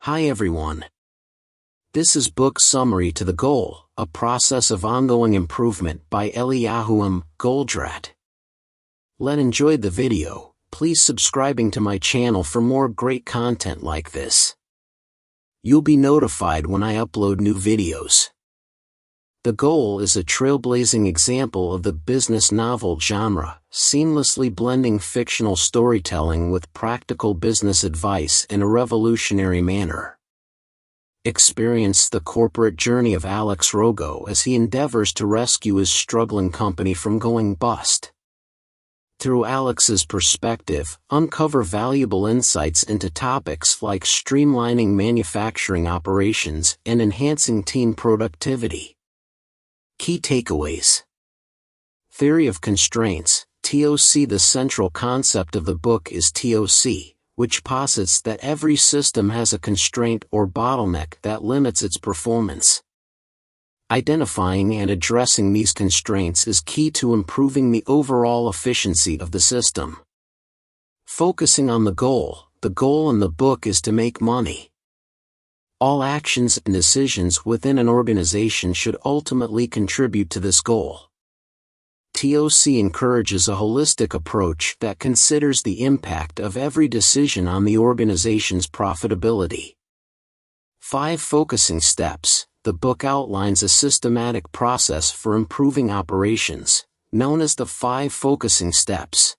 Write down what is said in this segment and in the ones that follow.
Hi everyone. This is book summary to The Goal, a process of ongoing improvement by Eliyahu Goldratt. Let's enjoy the video. Please subscribing to my channel for more great content like this. You'll be notified when I upload new videos. The Goal is a trailblazing example of the business novel genre, seamlessly blending fictional storytelling with practical business advice in a revolutionary manner. Experience the corporate journey of Alex Rogo as he endeavors to rescue his struggling company from going bust. Through Alex's perspective, uncover valuable insights into topics like streamlining manufacturing operations and enhancing team productivity. Key takeaways. Theory of constraints, TOC. The central concept of the book is TOC, which posits that every system has a constraint or bottleneck that limits its performance. Identifying and addressing these constraints is key to improving the overall efficiency of the system. Focusing on the goal in the book is to make money. All actions and decisions within an organization should ultimately contribute to this goal. TOC encourages a holistic approach that considers the impact of every decision on the organization's profitability. 5 focusing steps. The book outlines a systematic process for improving operations, known as the 5 focusing steps.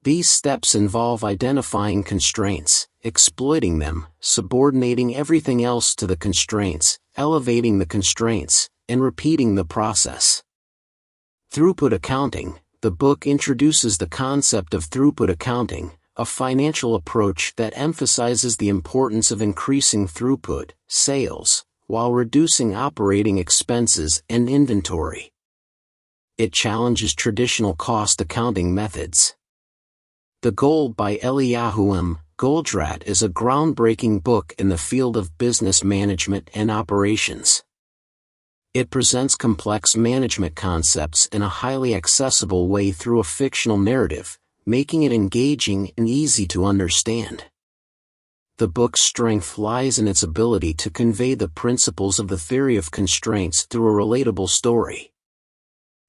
These steps involve identifying constraints, exploiting them, subordinating everything else to the constraints, elevating the constraints, and repeating the process. Throughput accounting. The book introduces the concept of throughput accounting, a financial approach that emphasizes the importance of increasing throughput, sales, while reducing operating expenses and inventory. It challenges traditional cost accounting methods. The Goal by Eliyahu Goldratt is a groundbreaking book in the field of business management and operations. It presents complex management concepts in a highly accessible way through a fictional narrative, making it engaging and easy to understand. The book's strength lies in its ability to convey the principles of the theory of constraints through a relatable story.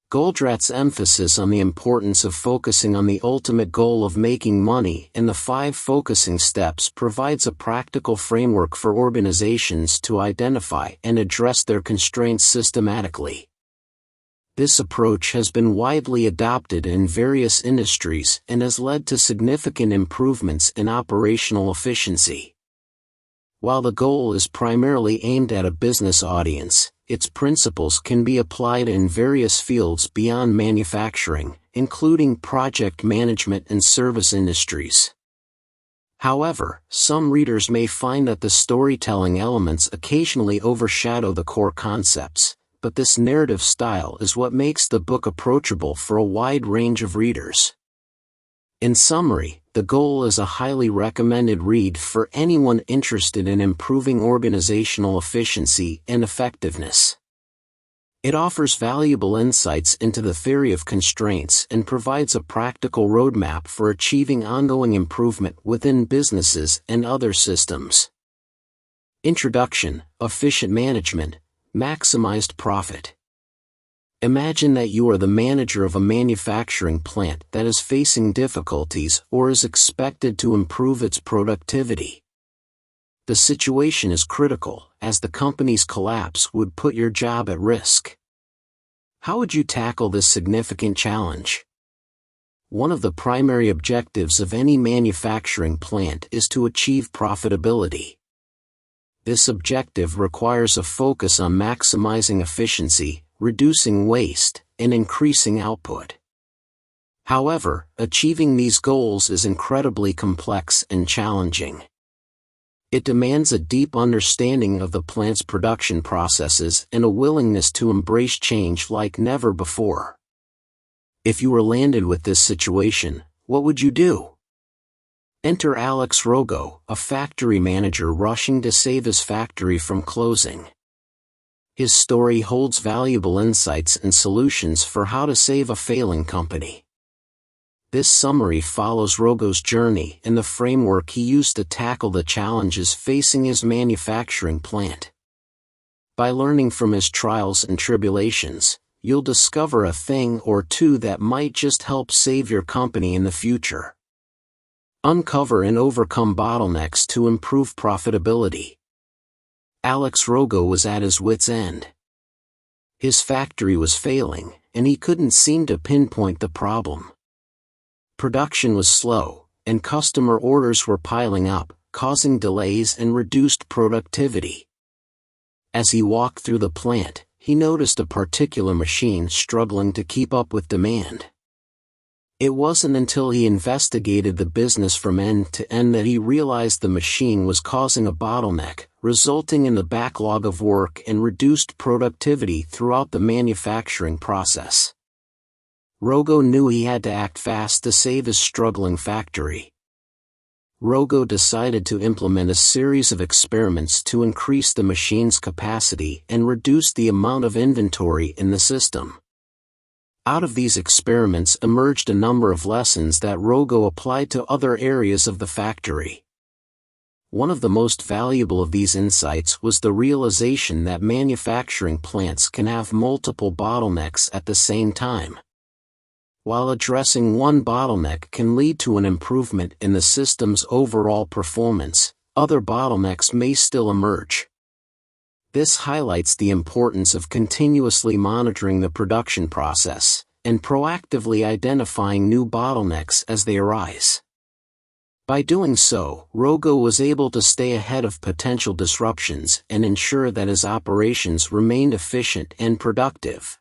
Goldratt's emphasis on the importance of focusing on the ultimate goal of making money in the 5 focusing steps provides a practical framework for organizations to identify and address their constraints systematically. This approach has been widely adopted in various industries and has led to significant improvements in operational efficiency. While the Goal is primarily aimed at a business audience, its principles can be applied in various fields beyond manufacturing, including project management and service industries. However, some readers may find that the storytelling elements occasionally overshadow the core concepts, but this narrative style is what makes the book approachable for a wide range of readers. In summary, The Goal is a highly recommended read for anyone interested in improving organizational efficiency and effectiveness. It offers valuable insights into the theory of constraints and provides a practical roadmap for achieving ongoing improvement within businesses and other systems. Introduction: Efficient management, maximized profit. Imagine that you are the manager of a manufacturing plant that is facing difficulties or is expected to improve its productivity. The situation is critical, as the company's collapse would put your job at risk. How would you tackle this significant challenge? One of the primary objectives of any manufacturing plant is to achieve profitability. This objective requires a focus on maximizing efficiency, reducing waste, and increasing output. However, achieving these goals is incredibly complex and challenging. It demands a deep understanding of the plant's production processes and a willingness to embrace change like never before. If you were landed with this situation, what would you do? Enter Alex Rogo, a factory manager rushing to save his factory from closing. His story holds valuable insights and solutions for how to save a failing company. This summary follows Rogo's journey and the framework he used to tackle the challenges facing his manufacturing plant. By learning from his trials and tribulations, you'll discover a thing or two that might just help save your company in the future. Uncover and overcome bottlenecks to improve profitability. Alex Rogo was at his wit's end. His factory was failing, and he couldn't seem to pinpoint the problem. Production was slow, and customer orders were piling up, causing delays and reduced productivity. As he walked through the plant, he noticed a particular machine struggling to keep up with demand. It wasn't until he investigated the business from end to end that he realized the machine was causing a bottleneck, resulting in the backlog of work and reduced productivity throughout the manufacturing process. Rogo knew he had to act fast to save his struggling factory. Rogo decided to implement a series of experiments to increase the machine's capacity and reduce the amount of inventory in the system. Out of these experiments emerged a number of lessons that Rogo applied to other areas of the factory. One of the most valuable of these insights was the realization that manufacturing plants can have multiple bottlenecks at the same time. While addressing one bottleneck can lead to an improvement in the system's overall performance, other bottlenecks may still emerge. This highlights the importance of continuously monitoring the production process and proactively identifying new bottlenecks as they arise. By doing so, Rogo was able to stay ahead of potential disruptions and ensure that his operations remained efficient and productive.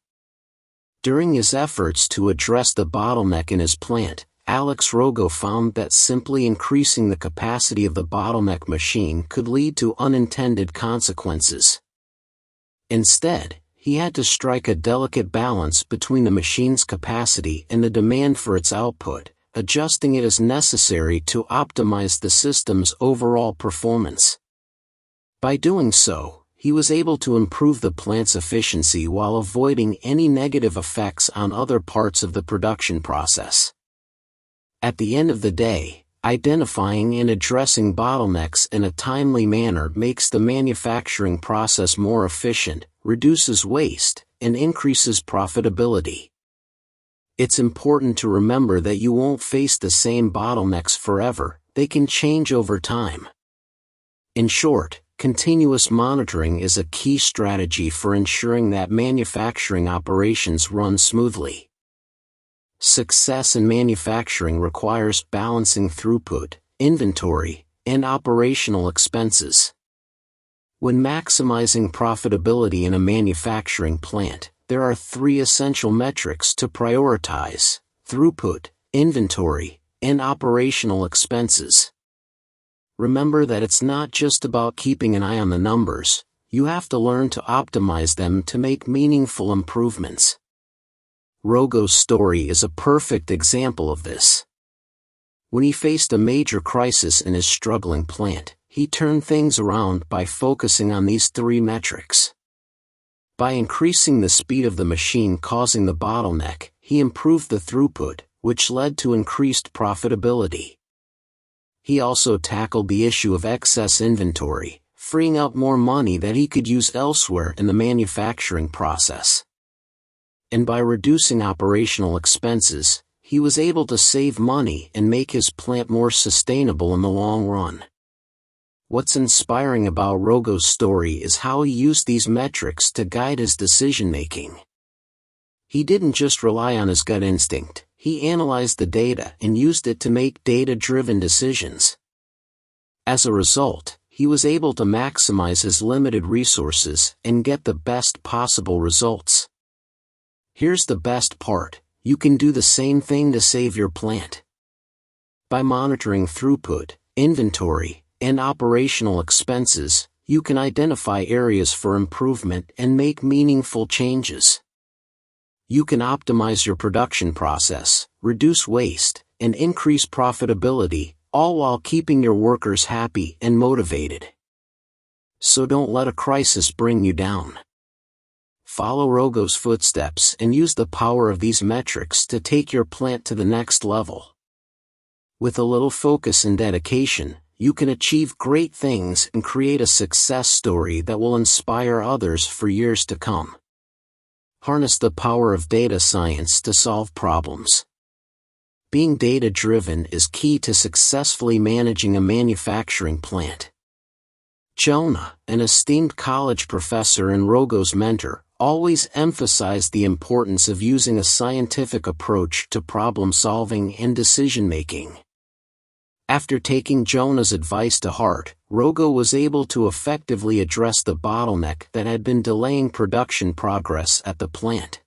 During his efforts to address the bottleneck in his plant, Alex Rogo found that simply increasing the capacity of the bottleneck machine could lead to unintended consequences. Instead, he had to strike a delicate balance between the machine's capacity and the demand for its output, adjusting it as necessary to optimize the system's overall performance. By doing so, he was able to improve the plant's efficiency while avoiding any negative effects on other parts of the production process. At the end of the day, identifying and addressing bottlenecks in a timely manner makes the manufacturing process more efficient, reduces waste, and increases profitability. It's important to remember that you won't face the same bottlenecks forever, they can change over time. In short, continuous monitoring is a key strategy for ensuring that manufacturing operations run smoothly. Success in manufacturing requires balancing throughput, inventory, and operational expenses. When maximizing profitability in a manufacturing plant, there are 3 essential metrics to prioritize: throughput, inventory, and operational expenses. Remember that it's not just about keeping an eye on the numbers, you have to learn to optimize them to make meaningful improvements. Rogo's story is a perfect example of this. When he faced a major crisis in his struggling plant, he turned things around by focusing on these 3 metrics. By increasing the speed of the machine causing the bottleneck, he improved the throughput, which led to increased profitability. He also tackled the issue of excess inventory, freeing up more money that he could use elsewhere in the manufacturing process. And by reducing operational expenses, he was able to save money and make his plant more sustainable in the long run. What's inspiring about Rogo's story is how he used these metrics to guide his decision-making. He didn't just rely on his gut instinct, he analyzed the data and used it to make data-driven decisions. As a result, he was able to maximize his limited resources and get the best possible results. Here's the best part: you can do the same thing to save your plant. By monitoring throughput, inventory, and operational expenses, you can identify areas for improvement and make meaningful changes. You can optimize your production process, reduce waste, and increase profitability, all while keeping your workers happy and motivated. So don't let a crisis bring you down. Follow Rogo's footsteps and use the power of these metrics to take your plant to the next level. With a little focus and dedication, you can achieve great things and create a success story that will inspire others for years to come. Harness the power of data science to solve problems. Being data-driven is key to successfully managing a manufacturing plant. Jonah, an esteemed college professor and Rogo's mentor, always emphasized the importance of using a scientific approach to problem-solving and decision-making. After taking Jonah's advice to heart, Rogo was able to effectively address the bottleneck that had been delaying production progress at the plant.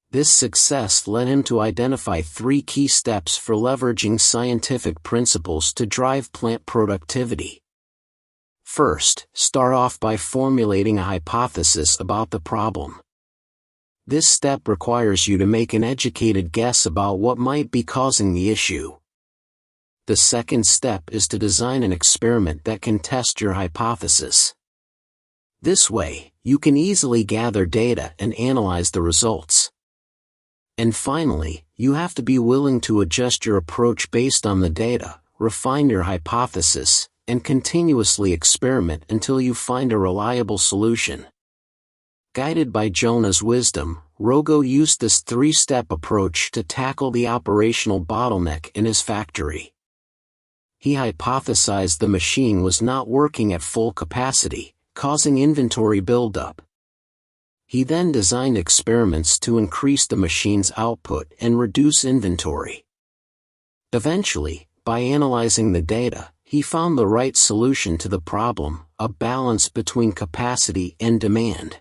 This success led him to identify 3 key steps for leveraging scientific principles to drive plant productivity. First, start off by formulating a hypothesis about the problem. This step requires you to make an educated guess about what might be causing the issue. The second step is to design an experiment that can test your hypothesis. This way, you can easily gather data and analyze the results. And finally, you have to be willing to adjust your approach based on the data, refine your hypothesis, and continuously experiment until you find a reliable solution. Guided by Jonah's wisdom, Rogo used this 3-step approach to tackle the operational bottleneck in his factory. He hypothesized the machine was not working at full capacity, causing inventory buildup. He then designed experiments to increase the machine's output and reduce inventory. Eventually, by analyzing the data, he found the right solution to the problem, a balance between capacity and demand.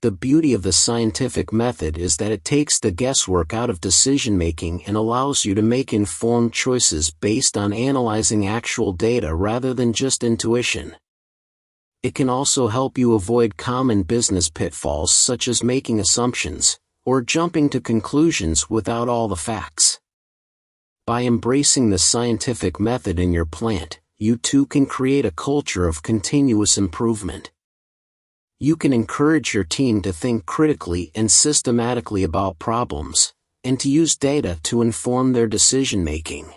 The beauty of the scientific method is that it takes the guesswork out of decision-making and allows you to make informed choices based on analyzing actual data rather than just intuition. It can also help you avoid common business pitfalls such as making assumptions, or jumping to conclusions without all the facts. By embracing the scientific method in your plant, you too can create a culture of continuous improvement. You can encourage your team to think critically and systematically about problems, and to use data to inform their decision-making.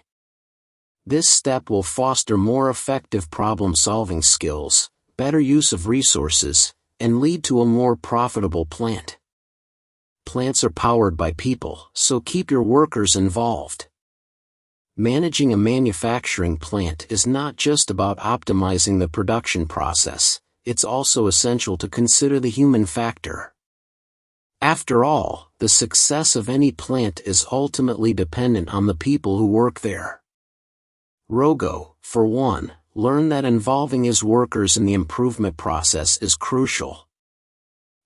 This step will foster more effective problem-solving skills, better use of resources, and lead to a more profitable plant. Plants are powered by people, so keep your workers involved. Managing a manufacturing plant is not just about optimizing the production process, it's also essential to consider the human factor. After all, the success of any plant is ultimately dependent on the people who work there. Rogo, for one, learned that involving his workers in the improvement process is crucial.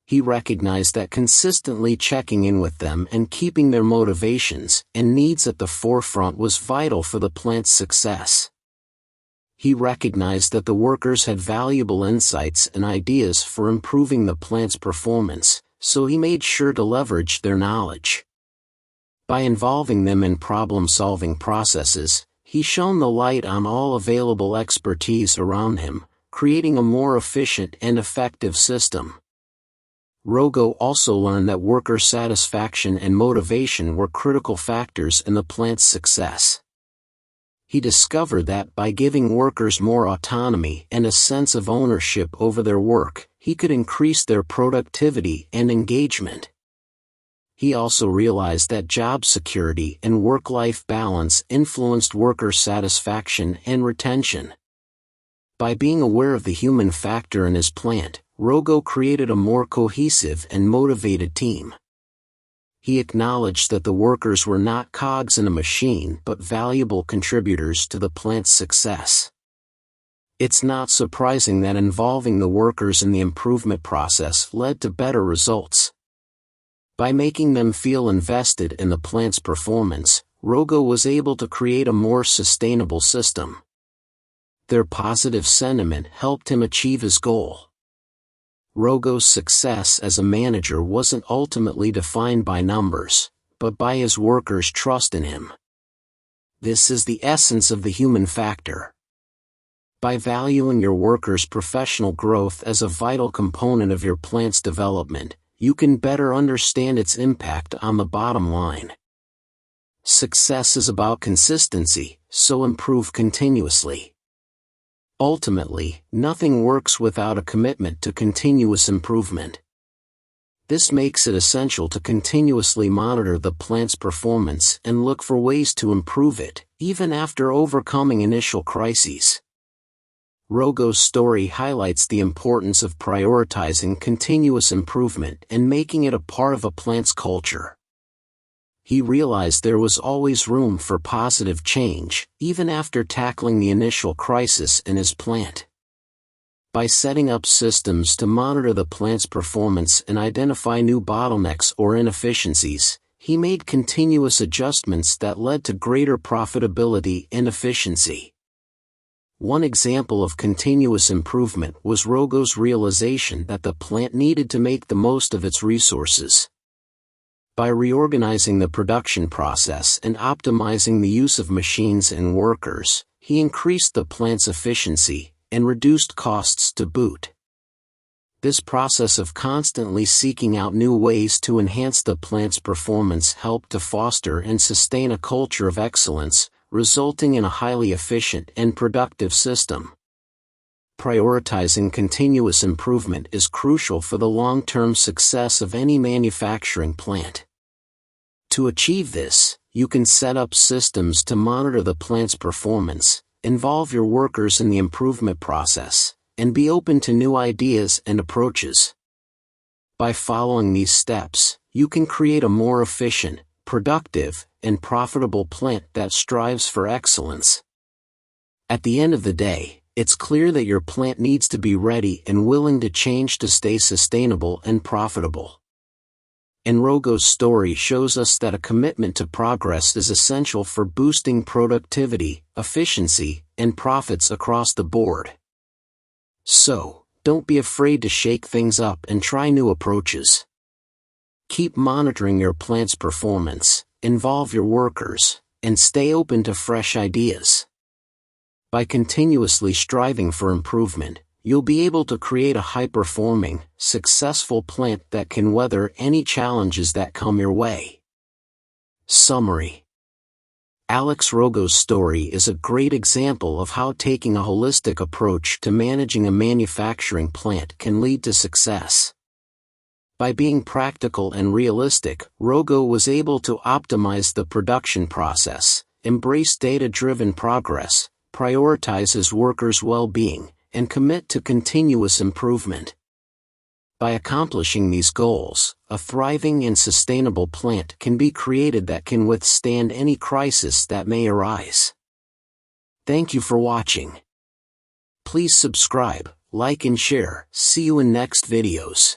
He recognized that consistently checking in with them and keeping their motivations and needs at the forefront was vital for the plant's success. He recognized that the workers had valuable insights and ideas for improving the plant's performance, so he made sure to leverage their knowledge. By involving them in problem-solving processes, he shone the light on all available expertise around him, creating a more efficient and effective system. Rogo also learned that worker satisfaction and motivation were critical factors in the plant's success. He discovered that by giving workers more autonomy and a sense of ownership over their work, he could increase their productivity and engagement. He also realized that job security and work-life balance influenced worker satisfaction and retention. By being aware of the human factor in his plant, Rogo created a more cohesive and motivated team. He acknowledged that the workers were not cogs in a machine but valuable contributors to the plant's success. It's not surprising that involving the workers in the improvement process led to better results. By making them feel invested in the plant's performance, Rogo was able to create a more sustainable system. Their positive sentiment helped him achieve his goal. Rogo's success as a manager wasn't ultimately defined by numbers, but by his workers' trust in him. This is the essence of the human factor. By valuing your workers' professional growth as a vital component of your plant's development, you can better understand its impact on the bottom line. Success is about consistency, so improve continuously. Ultimately, nothing works without a commitment to continuous improvement. This makes it essential to continuously monitor the plant's performance and look for ways to improve it, even after overcoming initial crises. Rogo's story highlights the importance of prioritizing continuous improvement and making it a part of a plant's culture. He realized there was always room for positive change, even after tackling the initial crisis in his plant. By setting up systems to monitor the plant's performance and identify new bottlenecks or inefficiencies, he made continuous adjustments that led to greater profitability and efficiency. One example of continuous improvement was Rogo's realization that the plant needed to make the most of its resources. By reorganizing the production process and optimizing the use of machines and workers, he increased the plant's efficiency and reduced costs to boot. This process of constantly seeking out new ways to enhance the plant's performance helped to foster and sustain a culture of excellence, resulting in a highly efficient and productive system. Prioritizing continuous improvement is crucial for the long-term success of any manufacturing plant. To achieve this, you can set up systems to monitor the plant's performance, involve your workers in the improvement process, and be open to new ideas and approaches. By following these steps, you can create a more efficient, productive, and profitable plant that strives for excellence. At the end of the day, it's clear that your plant needs to be ready and willing to change to stay sustainable and profitable. And Rogo's story shows us that a commitment to progress is essential for boosting productivity, efficiency, and profits across the board. So, don't be afraid to shake things up and try new approaches. Keep monitoring your plant's performance, involve your workers, and stay open to fresh ideas. By continuously striving for improvement, you'll be able to create a high-performing, successful plant that can weather any challenges that come your way. Summary: Alex Rogo's story is a great example of how taking a holistic approach to managing a manufacturing plant can lead to success. By being practical and realistic, Rogo was able to optimize the production process, embrace data-driven progress, prioritize his workers' well-being, and commit to continuous improvement. By accomplishing these goals, a thriving and sustainable plant can be created that can withstand any crisis that may arise. Thank you for watching. Please subscribe, like and share. See you in next videos.